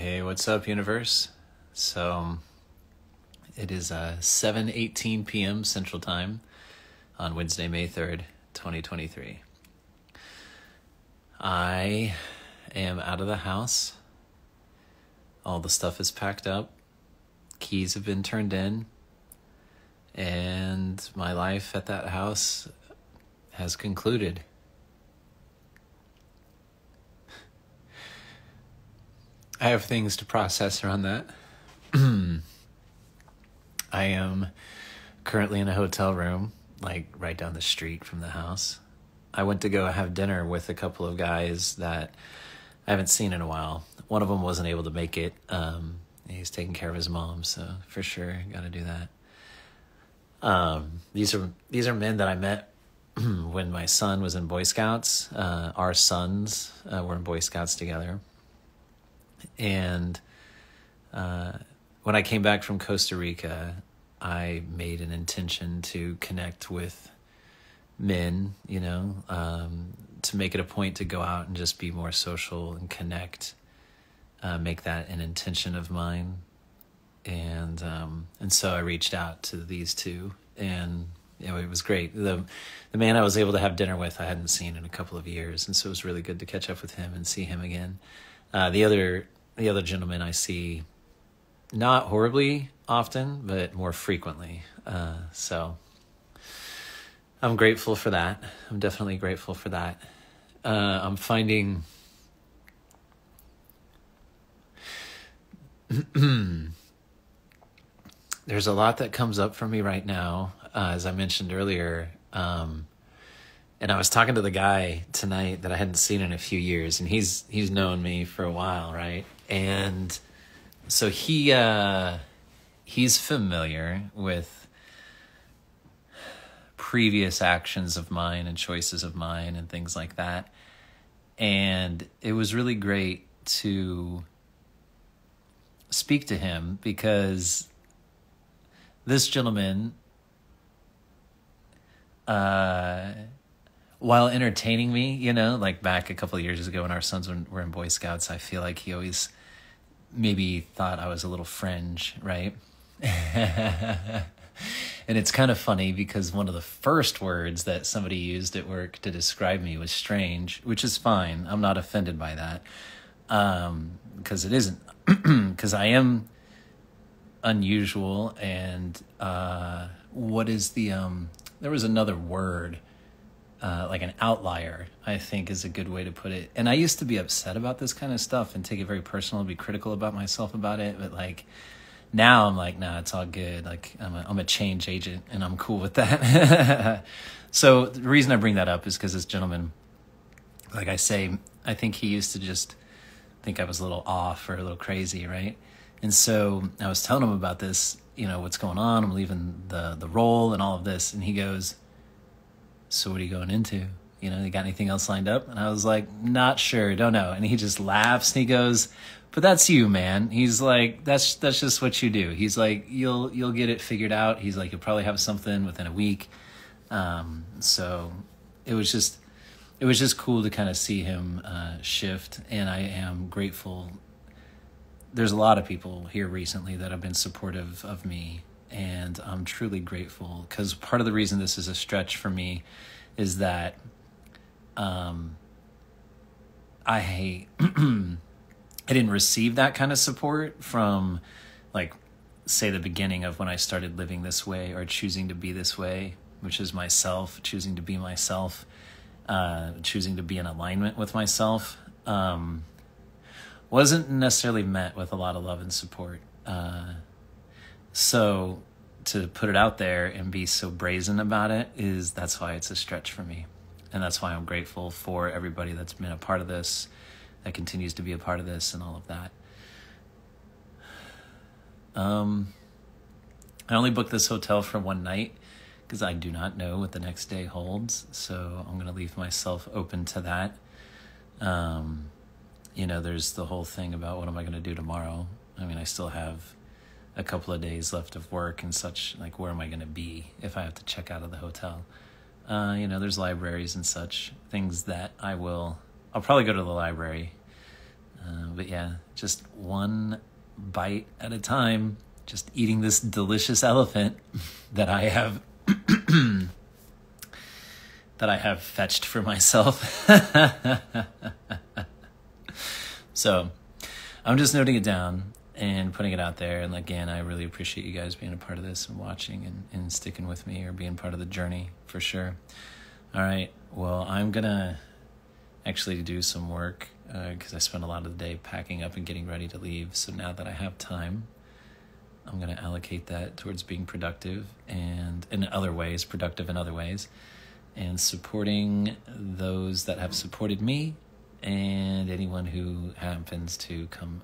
Hey, what's up, universe? So it is 7:18 p.m. Central Time on Wednesday, May 3rd, 2023. I am out of the house. All the stuff is packed up. Keys have been turned in. And my life at that house has concluded. I have things to process around that. I am currently in a hotel room, like right down the street from the house. I went to go have dinner with a couple of guys that I haven't seen in a while. One of them wasn't able to make it. He's taking care of his mom, so for sure, got to do that. These are men that I met when my son was in Boy Scouts. Our sons were in Boy Scouts together. And when I came back from Costa Rica, I made an intention to connect with men, to make it a point to go out and just be more social and connect, make that an intention of mine. And so I reached out to these two, and it was great. The man I was able to have dinner with, I hadn't seen in a couple of years, and so it was really good to catch up with him and see him again. The other gentleman I see not horribly often, but more frequently. So I'm grateful for that. I'm definitely grateful for that. I'm finding there's a lot that comes up for me right now, as I mentioned earlier. And I was talking to the guy tonight that I hadn't seen in a few years, and he's known me for a while, right? And so he's familiar with previous actions of mine and choices of mine and things like that. And it was really great to speak to him because this gentleman, while entertaining me, like back a couple of years ago when our sons were in Boy Scouts, I feel like he always maybe thought I was a little fringe, right? And it's kind of funny because one of the first words that somebody used at work to describe me was strange, which is fine. I'm not offended by that, because it isn't, because I am unusual. And what is there was another word, like an outlier, I think is a good way to put it. And I used to be upset about this kind of stuff and take it very personal, be critical about myself about it. But like now I'm like, nah, it's all good. Like I'm a change agent and I'm cool with that. So the reason I bring that up is because this gentleman, like I say, I think he used to just think I was a little off or a little crazy, right? And so I was telling him about this, what's going on. I'm leaving the role and all of this. And he goes, so what are you going into? You got anything else lined up? And I was like, not sure, don't know. And he just laughs and he goes, but that's you, man. He's like, that's just what you do. He's like, you'll get it figured out. He's like, you'll probably have something within a week. So it was just cool to kind of see him shift. And I am grateful. There's a lot of people here recently that have been supportive of me. And I'm truly grateful because part of the reason this is a stretch for me is that I didn't receive that kind of support from, like, say the beginning of when I started living this way or choosing to be this way, which is myself, choosing to be myself, choosing to be in alignment with myself, wasn't necessarily met with a lot of love and support. So to put it out there and be so brazen about it that's why it's a stretch for me. And that's why I'm grateful for everybody that's been a part of this, that continues to be a part of this and all of that. I only booked this hotel for one night because I do not know what the next day holds. So I'm going to leave myself open to that. There's the whole thing about what am I going to do tomorrow? I mean, I still have a couple of days left of work and such. Like, where am I going to be if I have to check out of the hotel? There's libraries and such things that I'll probably go to the library But yeah, just one bite at a time, just eating this delicious elephant that I have that I have fetched for myself. So I'm just noting it down and putting it out there. And again, I really appreciate you guys being a part of this and watching and sticking with me, or being part of the journey for sure. All right. Well, I'm going to actually do some work because I spent a lot of the day packing up and getting ready to leave. So now that I have time, I'm going to allocate that towards being productive and in other ways, and supporting those that have supported me and anyone who happens to come